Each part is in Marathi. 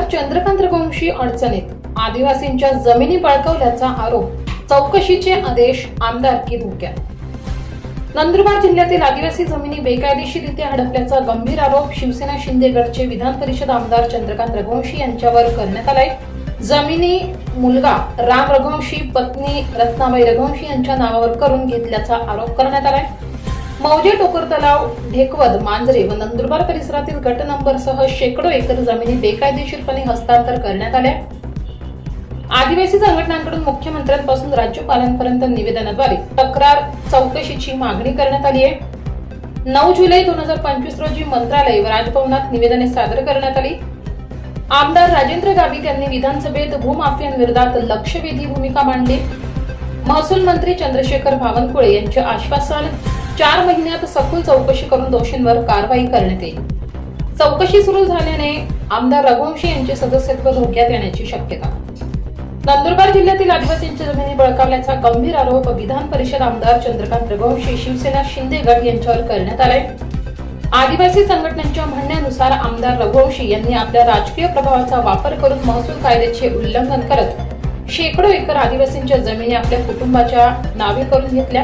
चंद्रकांत रघुवंशी अडचणीत, आदिवासींच्या जमिनी बळकावल्याचा आरोप, चौकशीचे आदेश, आमदारकी धोक्यात। नंदुरबार जिल्ह्यातील आदिवासी जमिनी बेकायदेशीररित्या हडपल्याचा गंभीर आरोप शिवसेना शिंदे गटचे विधान परिषद आमदार चंद्रकांत रघुवंशी यांच्यावर करण्यात आलाय। जमिनी मुलगा राम रघुवंशी, पत्नी रत्नाबाई रघुवंशी यांच्या नावावर करून घेतल्याचा आरोप करण्यात आलाय। मौजे, टोकर तलाव, ढेकवद, मांजरे व नंदुरबार परिसरातील गट नंबर सह शेकडो एकर जमिनी बेकायदेशीरपणे हस्तांतर करण्यात आल्या। आदिवासी संघटनांकडून मुख्यमंत्र्यांपासून राज्यपालांपर्यंत निवेदनाद्वारे तक्रार चौकशीची मागणी करण्यात आली आहे। 9 जुलै 2025 रोजी मंत्रालय व राजभवनात निवेदने सादर करण्यात आली। आमदार राजेंद्र गावित यांनी विधानसभेत भूमाफियांविरोधात लक्षवेधी भूमिका मांडली। महसूल मंत्री चंद्रशेखर बावनकुळे यांचे आश्वासन, 4 महिन्यात सखोल चौकशी करून दोषींवर कारवाई करण्यात येईल। चौकशी सुरू झाल्याने आमदार रघुवंशी यांचे सदस्यत्व धोक्यात येण्याची शक्यता। नंदुरबार जिल्ह्यातील आदिवासींच्या जमिनी बळकावल्याचा गंभीर आरोप विधान परिषद आमदार चंद्रकांत रघुवंशी शिवसेना शिंदे गट यांच्यावर करण्यात आलाय। आदिवासी संघटनांच्या म्हणण्यानुसार आमदार रघुवंशी यांनी आपल्या राजकीय प्रभावाचा वापर करून महसूल कायद्याचे उल्लंघन करत शेकडो एकर आदिवासींच्या जमिनी आपल्या कुटुंबाच्या नावे करून घेतल्या।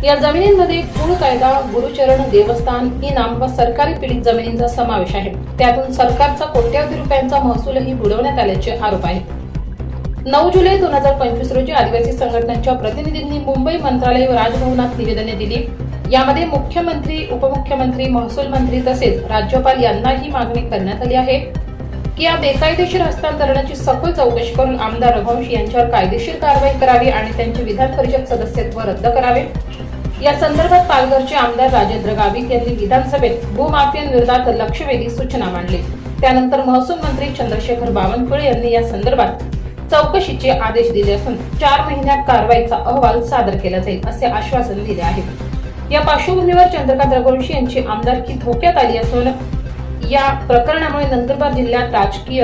या जमिनींमध्ये कुळ कायदा, गुरुचरण, देवस्थान, इनाम व सरकारी पीडित जमिनींचा समावेश आहे। त्यातून सरकारचा कोट्यवधी रुपयांचा महसूलही बुडवण्यात आल्याचे आरोप आहेत। 9 जुलै 2025 रोजी आदिवासी संघटनांच्या प्रतिनिधींनी मुंबई मंत्रालय व राजभवनात निवेदने दिली। यामध्ये मुख्यमंत्री, उपमुख्यमंत्री, महसूल मंत्री तसेच राज्यपाल यांना ही मागणी करण्यात आली आहे की या बेकायदेशीर हस्तांतरणाची सखोल चौकशी करून आमदार रघुवंशी यांच्यावर कायदेशीर कारवाई करावी आणि त्यांचे विधान परिषद सदस्यत्व रद्द करावे। या संदर्भात पालघरचे आमदार राजेंद्र गावित यांनी विधानसभेत भूमाफियांविरोधात लक्षवेधी सूचना मांडली। त्यानंतर महसूल मंत्री चंद्रशेखर बावनकुळे यांनी या संदर्भात चौकशीचे आदेश दिले असून 4 महिन्यात कारवाईचा अहवाल सादर केला जाईल असे आश्वासन दिले आहे। या पार्श्वभूमीवर चंद्रकांत रघुवंशी यांची आमदारकी धोक्यात आली असून या प्रकरणामुळे नंदुरबार जिल्ह्यात राजकीय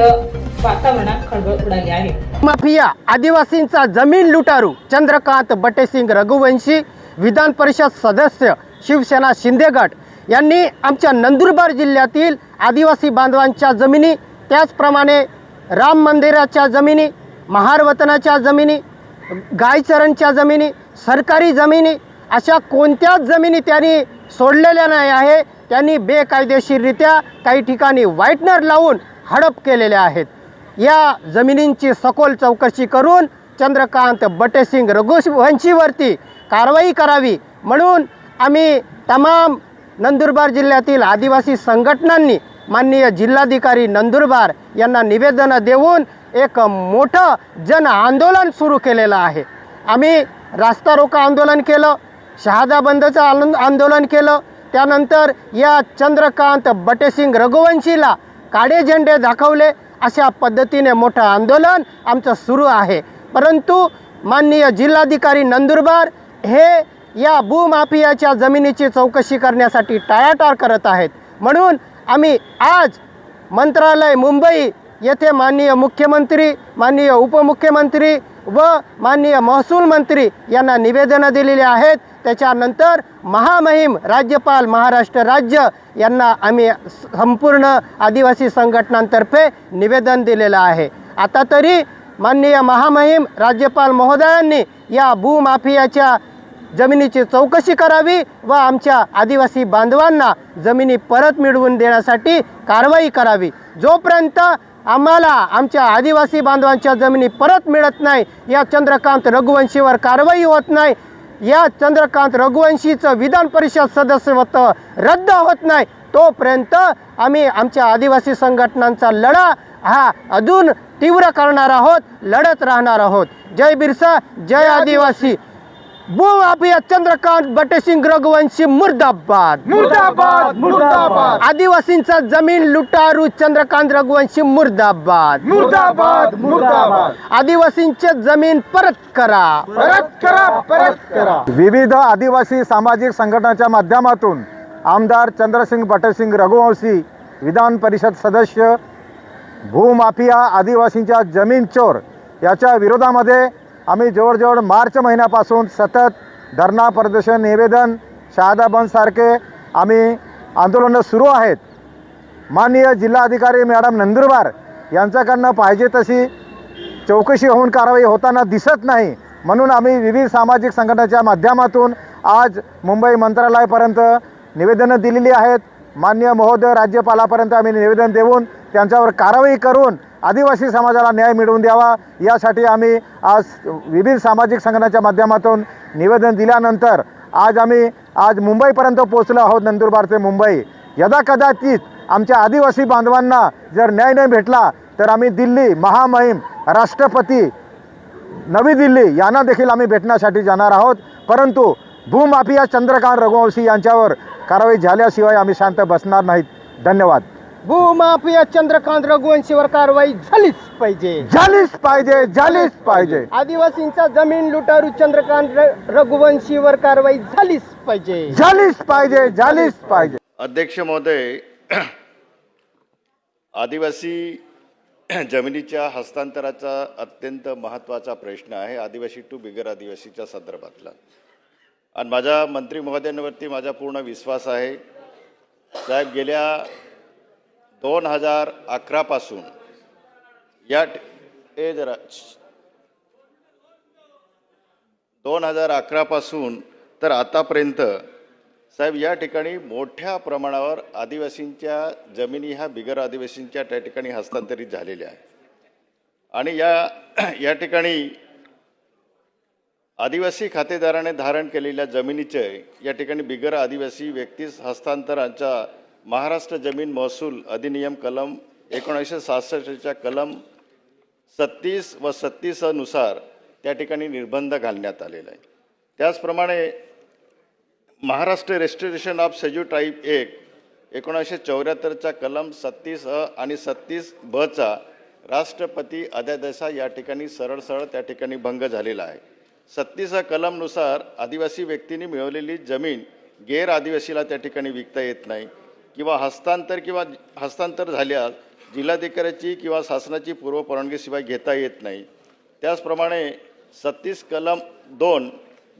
वातावरणात खळबळ उडाली आहे। माफिया आदिवासींचा जमीन लुटारू चंद्रकांत बटेसिंग रघुवंशी, विधान परिषद सदस्य शिवसेना शिंदे गट यांनी आमच्या नंदुरबार जिल्ह्यातील आदिवासी बांधवांच्या जमिनी, त्याचप्रमाणे राम मंदिराच्या जमिनी, महार वतनाच्या जमिनी, गायचरणच्या जमिनी, सरकारी जमिनी अशा कोणत्याच जमिनी त्यांनी सोडलेल्या नाही आहे। त्यांनी बेकायदेशीररित्या काही ठिकाणी व्हाईटनर लावून हडप केलेल्या आहेत। या जमिनींची सखोल चौकशी करून चंद्रकांत बटेसिंग रघुवंशीवरती कारवाई करावी म्हणून आम्ही तमाम नंदुरबार जिल्ह्यातील आदिवासी संघटनांनी माननीय जिल्हाधिकारी नंदुरबार यांना निवेदन देऊन एक मोठं जन आंदोलन सुरू केलेलं आहे। आम्ही रास्ता रोको आंदोलन केलं, शहादा बंदचं आंदोलन केलं। त्यानंतर या चंद्रकांत बटेसिंग रघुवंशीला काळे झेंडे दाखवले। अशा पद्धतीने मोठं आंदोलन आमचं सुरू आहे। परंतु माननीय जिल्हाधिकारी नंदुरबार हे या भूमाफियाच्या जमिनीची चौकशी करण्यासाठी टाळाटाळ करत आहेत। म्हणून आम्ही आज मंत्रालय मुंबई येथे माननीय मुख्यमंत्री, माननीय उपमुख्यमंत्री व माननीय महसूल मंत्री यांना निवेदनं दिलेली आहेत। त्याच्यानंतर महामहिम राज्यपाल महाराष्ट्र राज्य यांना आम्ही संपूर्ण आदिवासी संघटनांतर्फे निवेदन दिलेलं आहे। आता तरी माननीय महामहिम राज्यपाल महोदयांनी या भूमाफियाच्या जमिनीची चौकशी करावी व आमच्या आदिवासी बांधवांना जमिनी परत मिळवून देण्यासाठी कारवाई करावी। जोपर्यंत आम्हाला आमच्या आदिवासी बांधवांच्या जमिनी परत मिळत नाही, या चंद्रकांत रघुवंशीवर कारवाई होत नाही, या चंद्रकांत रघुवंशीचं विधान परिषद सदस्यत्व रद्द होत नाही, तोपर्यंत आम्ही आमच्या आदिवासी संघटनांचा लढा हा अजून तीव्र करणार आहोत, लढत राहणार आहोत। जय बिरसा, जय आदिवासी। भूमाफिया चंद्रकांत बटेसिंग रघुवंशी मुर्दाबाद, मुर्दाबाद, मुर्दाबाद। आदिवासींचा जमीन लुटारू चंद्रकांत रघुवंशी मुर्दाबाद, मुर्दाबाद, मुर्दाबाद। आदिवासींचे जमीन परत करा, परत करा, परत करा। विविध आदिवासी सामाजिक संघटनांच्या माध्यमातून आमदार चंद्रसिंग बटेसिंग रघुवंशी, विधान परिषद सदस्य, भूमाफिया आदिवासींच्या जमीन चोर याच्या विरोधामध्ये आम्ही जवळजवळ मार्च महिन्यापासून सतत धरणा प्रदर्शन, निवेदन, शहादा बंद सारखे आम्ही आंदोलनं सुरू आहेत। माननीय जिल्हाधिकारी मॅडम नंदुरबार यांच्याकडनं पाहिजे तशी चौकशी होऊन कारवाई होताना दिसत नाही. म्हणून आम्ही विविध सामाजिक संघटनेच्या माध्यमातून आज मुंबई मंत्रालयापर्यंत निवेदनं दिलेली आहेत. माननीय महोदय राज्यपालापर्यंत आम्ही निवेदन देऊन त्यांच्यावर कारवाई करून आदिवासी समाजाला न्याय मिळवून द्यावा यासाठी आम्ही आज विविध सामाजिक संघटनेच्या माध्यमातून निवेदन दिल्यानंतर आज मुंबईपर्यंत पोहोचलो आहोत. नंदुरबार ते मुंबई. यदाकदाचित आमच्या आदिवासी बांधवांना जर न्याय नाही भेटला तर आम्ही दिल्ली, महामहिम, राष्ट्रपती, नवी दिल्ली यांना देखील आम्ही भेटण्यासाठी जाणार आहोत. परंतु भूमाफिया चंद्रकांत रघुवंशी यांच्यावर कारवाई झाल्याशिवाय आम्ही शांत बसणार नाहीत. धन्यवाद. भूमाफिया चंद्रकांत रघुवंशीवर कारवाई झालीच पाहिजे. झालीच पाहिजे, झालीच पाहिजे. आदिवासींचा जमीन लुटारू चंद्रकांत रघुवंशीवर कारवाई झालीच पाहिजे. झालीच पाहिजे, झालीच पाहिजे. अध्यक्ष महोदय, आदिवासी जमिनीच्या हस्तांतराचा अत्यंत महत्त्वाचा प्रश्न आहे, आदिवासी टू बिगर आदिवासीच्या संदर्भातला. आणि माझ्या मंत्री महोदयांवरती माझा पूर्ण विश्वास आहे. साहेब, गेल्या 2011 पासून 2011 पासून तर आतापर्यंत साहेब या ठिकाणी मोठ्या प्रमाणावर आदिवासींच्या जमिनी ह्या बिगर आदिवासींच्या त्या ठिकाणी हस्तांतरित झालेल्या आहे. आणि या ठिकाणी आदिवासी खातेदाराने धारण केलेल्या जमिनीचे या ठिकाणी बिगर आदिवासी व्यक्तीस हस्तांतरांच्या महाराष्ट्र जमीन महसूल अधिनियम कलम 1966च्या कलम 36 व 37 नुसार त्या ठिकाणी निर्बंध घालण्यात आलेला आहे. त्याचप्रमाणे Maharashtra restoration of schedule tribe act 1974च्या कलम 36A आणि 36B राष्ट्रपती अध्यादेशा या ठिकाणी सरळ त्या ठिकाणी भंग झालेला आहे. 36 कलमनुसार आदिवासी व्यक्तींनी मिळवलेली जमीन गैर आदिवासीला त्या ठिकाणी विकता येत नाही किंवा हस्तांतर झाल्यास जिल्हाधिकाऱ्याची किंवा शासनाची पूर्व परवानगीशिवाय घेता येत नाही. त्याचप्रमाणे 36 कलम 2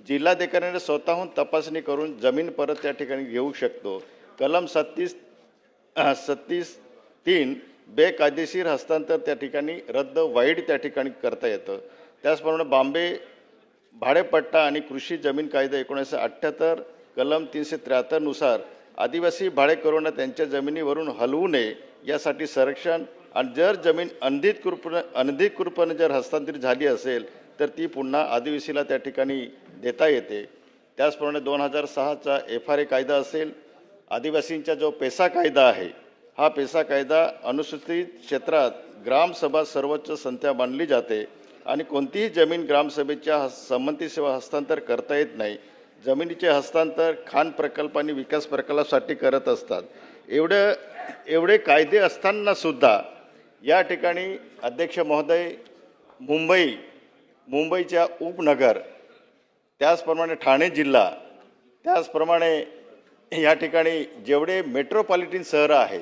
जिल्हाधिकाऱ्याने स्वतःहून तपासणी करून जमीन परत त्या ठिकाणी घेऊ शकतो. कलम 36(3) बेकायदेशीर हस्तांतर त्या ठिकाणी रद्द वाईड त्या ठिकाणी करता येतं. त्याचप्रमाणे बॉम्बे भाडेपट्टा आणि कृषी जमीन कायदा 1978 कलम 373 नुसार आदिवासी भाडेकरूंना त्यांच्या जमिनीवरून हलवू नये यासाठी संरक्षण आणि जर जमीन अनधिकृतपणे जर हस्तांतरित झाली असेल तर ती पुन्हा आदिवासीला त्या ठिकाणी देता येते. त्याचप्रमाणे 2006चा FRA कायदा असेल, आदिवासींचा जो पेसा कायदा आहे, हा पेसा कायदा अनुसूचित क्षेत्रात ग्रामसभा सर्वोच्च संस्था मानली जाते आणि कोणतीही जमीन ग्रामसभेच्या संमतीशिवाय हस्तांतर करता येत नाही. जमिनीचे हस्तांतर खाण प्रकल्प आणि विकास प्रकल्पासाठी करत असतात. एवढे कायदे असताना सुद्धा या ठिकाणी अध्यक्ष महोदय मुंबईच्या उपनगर, त्याचप्रमाणे ठाणे जिल्हा, त्याचप्रमाणे या ठिकाणी जेवढे मेट्रोपॉलिटन शहरं आहे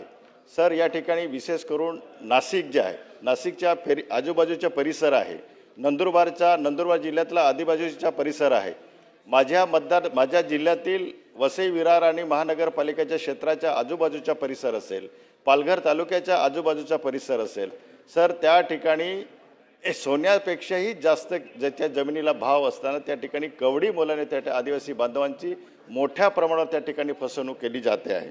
सर, या ठिकाणी विशेष करून नाशिक जे आहे, नाशिकच्या आजूबाजूचा परिसर आहे, नंदुरबार जिल्ह्यातला आदिबाजूचा परिसर आहे, माझ्या जिल्ह्यातील वसई विरार आणि महानगरपालिकेच्या क्षेत्राच्या आजूबाजूचा परिसर असेल, पालघर तालुक्याच्या आजूबाजूचा परिसर असेल सर, त्या ठिकाणी सोन्यापेक्षाही जास्त ज्याच्या जमिनीला भाव असताना त्या ठिकाणी कवडी मोलाने त्या आदिवासी बांधवांची मोठ्या प्रमाणावर त्या ठिकाणी फसवणूक केली जाते आहे.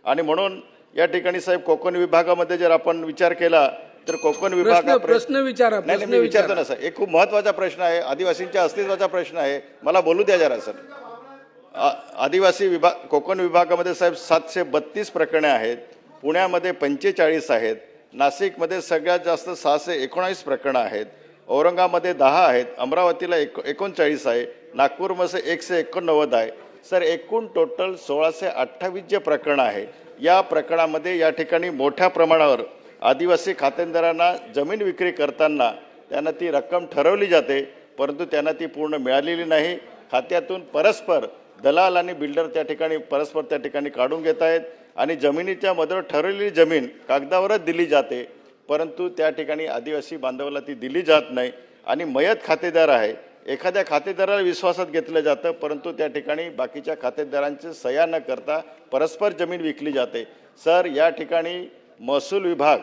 आणि म्हणून या ठिकाणी साहेब कोकण विभागामध्ये जर आपण विचार केला तर कोकण विभाग प्रश्न विचारा. नाही विचारतो ना सर, एक खूप महत्त्वाचा प्रश्न आहे, आदिवासींच्या अस्तित्वाचा प्रश्न आहे, मला बोलू द्या जरा सर. आदिवासी कोकण विभागामध्ये साहेब 732 प्रकरणे आहेत, पुण्यामध्ये 45 आहेत, नाशिकमध्ये सगळ्यात जास्त 619 प्रकरणं आहेत, औरंगाबादमध्ये 10 आहेत, अमरावतीला 39 आहे, नागपूरमध्ये 189 आहे सर. एकूण टोटल 1628 जे प्रकरण आहे, या प्रकरणामध्ये या ठिकाणी मोठ्या प्रमाणावर आदिवासी खातेदारांना जमीन विक्री करताना त्यांना ती रक्कम ठरवली जाते, परंतु त्यांना ती पूर्ण मिळालेली नाही. खात्यातून परस्पर दलाल आणि बिल्डर त्या ठिकाणी परस्पर त्या ठिकाणी काढून घेत आहेत आणि जमिनीच्या मदर ठरवलेली जमीन कागदावरच दिली जाते, परंतु त्या ठिकाणी आदिवासी बांधवाला ती दिली जात नाही. आणि मयत खातेदार आहे, एखाद्या खातेदाराला विश्वासात घेतलं जातं, परंतु त्या ठिकाणी बाकीच्या खातेदारांची सह्या न करता परस्पर जमीन विकली जाते. सर, या ठिकाणी महसूल विभाग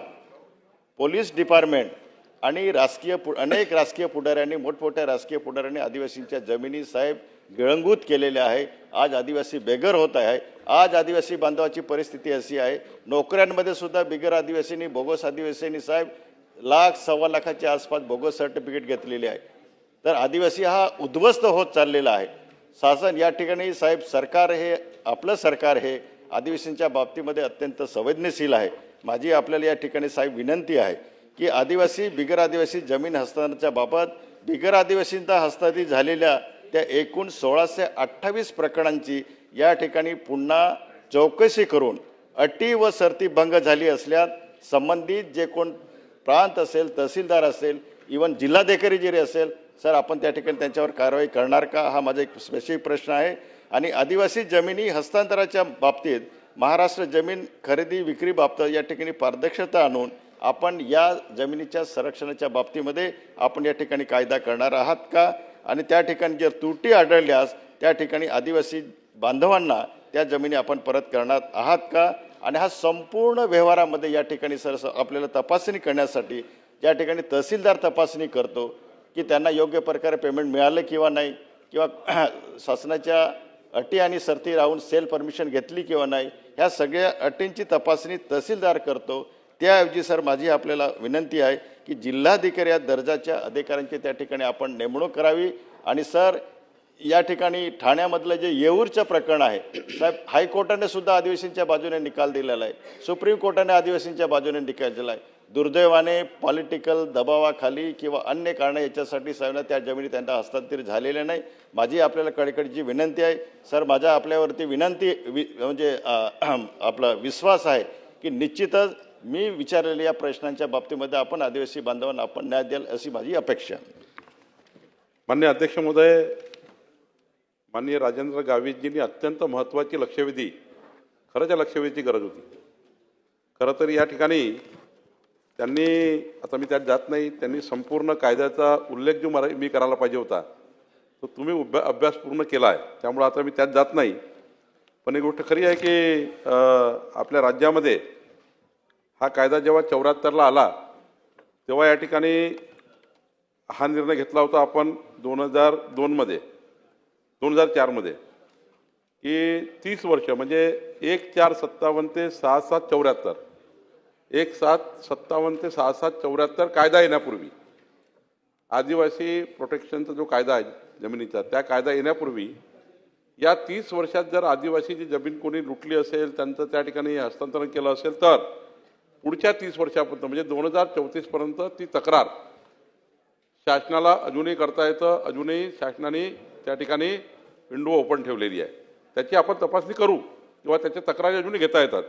पोलीस डिपार्टमेंट आणि अनेक राजकीय पुढाऱ्यांनी, मोठमोठ्या राजकीय पुढाऱ्यांनी आदिवासींच्या जमिनी साहेब गिळंगूत केलेल्या आहे. आज आदिवासी बेघर होत आहे. आज आदिवासी बांधवाची परिस्थिती अशी आहे, नोकऱ्यांमध्ये सुद्धा बिगर आदिवासींनी, बोगस आदिवासींनी साहेब लाख सव्वा लाखाच्या आसपास बोगस सर्टिफिकेट घेतलेली आहे. तर आदिवासी हा उद्ध्वस्त होत चाललेला आहे. शासन या ठिकाणी साहेब सरकार हे आपलं सरकार हे आदिवासींच्या बाबतीमध्ये अत्यंत संवेदनशील आहे. माझी आपल्याला या ठिकाणी साहेब विनंती आहे की आदिवासी बिगर आदिवासी जमीन हस्तांतरणाच्या बाबत बिगर आदिवासींचा हस्तांतरित झालेल्या त्या एकूण 1628 प्रकरणांची या ठिकाणी पुन्हा चौकशी करून अटी व शर्ती भंग झाली असल्यास संबंधित जे कोण प्रांत असेल, तहसीलदार असेल, इवन जिल्हाधिकारी जरी असेल सर, आपण त्या ठिकाणी त्यांच्यावर कारवाई करणार का, हा माझा एक स्पेसिफिक प्रश्न आहे. आणि आदिवासी जमिनी हस्तांतराच्या बाबतीत महाराष्ट्र जमीन खरेदी विक्री बाबतीत या ठिकाणी पारदर्शकता आणून आपण या जमिनीच्या संरक्षणाच्या बाबतीमध्ये आपण या ठिकाणी कायदा करणार आहात का, आणि त्या ठिकाणी जर त्रुटी आढळल्यास त्या ठिकाणी आदिवासी बांधवांना त्या जमिनी आपण परत करणार आहात का. आणि हा संपूर्ण व्यवहारामध्ये या ठिकाणी सर आपल्याला तपासणी करण्यासाठी ज्या ठिकाणी तहसीलदार तपासणी करतो की त्यांना योग्य प्रकारे पेमेंट मिळालं किंवा नाही, किंवा शासनाच्या अटी आणि शर्ती राहून सेल परमिशन घेतली किंवा नाही, ह्या सगळ्या अटींची तपासणी तहसीलदार करतो. त्याऐवजी सर माझी आपल्याला विनंती आहे की जिल्हाधिकारी या दर्जाच्या अधिकाऱ्यांची त्या ठिकाणी आपण नेमणूक करावी. आणि सर या ठिकाणी ठाण्यामधलं जे येऊरचं प्रकरण आहे साहेब, हायकोर्टाने सुद्धा आदिवासींच्या बाजूने निकाल दिलेला आहे, सुप्रीम कोर्टाने आदिवासींच्या बाजूने निकाल दिला आहे. दुर्दैवाने पॉलिटिकल दबावाखाली किंवा अन्य कारणे याच्यासाठी साहेब त्या जमिनी त्यांना हस्तांतरित झालेल्या नाही. माझी आपल्याला कळकळीची विनंती आहे सर, माझ्या आपल्यावरती म्हणजे आपला विश्वास आहे की निश्चितच मी विचारलेल्या या प्रश्नांच्या बाबतीमध्ये आपण आदिवासी बांधवांना आपण न्याय द्याल अशी माझी अपेक्षा. माननीय अध्यक्ष महोदय, माननीय राजेंद्र गावितजींनी अत्यंत महत्त्वाची लक्षवेधी, खरंच या लक्षवेधीची गरज होती. खरं तर या ठिकाणी त्यांनी, आता मी त्यात जात नाही, त्यांनी संपूर्ण कायद्याचा उल्लेख जो मी करायला पाहिजे होता तो तुम्ही अभ्यास पूर्ण केला आहे, त्यामुळे आता मी त्यात जात नाही. पण एक गोष्ट खरी आहे की आपल्या राज्यामध्ये हा कायदा जेव्हा 74ला आला तेव्हा या ठिकाणी हा निर्णय घेतला होता आपण 2004मध्ये की 30 वर्ष म्हणजे 1/4/57 ते 6/7/74, 1/7/57 ते 6/7/74 कायदा येण्यापूर्वी, आदिवासी प्रोटेक्शनचा जो कायदा आहे जमिनीचा, त्या कायदा येण्यापूर्वी या 30 वर्षात जर आदिवासीची जमीन कोणी लुटली असेल, त्यांचं त्या ठिकाणी हस्तांतरण केलं असेल तर पुढच्या 30 वर्षापर्यंत म्हणजे 2034 पर्यंत ती तक्रार शासनाला अजूनही करता येतं. अजूनही शासनाने त्या ठिकाणी विंडो ओपन ठेवलेली आहे, त्याची आपण तपासणी करू किंवा त्याच्या तक्रारी अजूनही घेता येतात.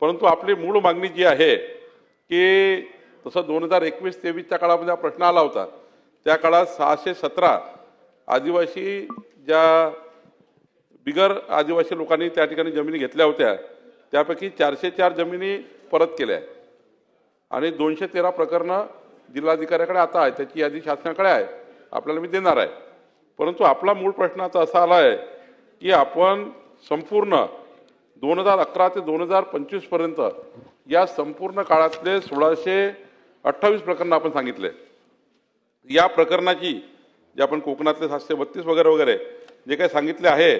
परंतु आपली मूळ मागणी जी आहे की तसं 2021-23च्या काळामध्ये हा प्रश्न आला होता, त्या काळात 617 आदिवासी ज्या बिगर आदिवासी लोकांनी त्या ठिकाणी जमिनी घेतल्या होत्या त्यापैकी 404 जमिनी परत केल्या आणि 213 प्रकरणं जिल्हाधिकाऱ्याकडे आता आहे, त्याची यादी शासनाकडे आहे, आपल्याला मी देणार आहे. परंतु आपला मूळ प्रश्न आता असा आला आहे की आपण संपूर्ण 2011 ते 2025 पर्यंत या संपूर्ण काळातले 1628 प्रकरणं आपण सांगितले. या प्रकरणाची जे आपण कोकणातले 732 वगैरे जे काही सांगितले आहे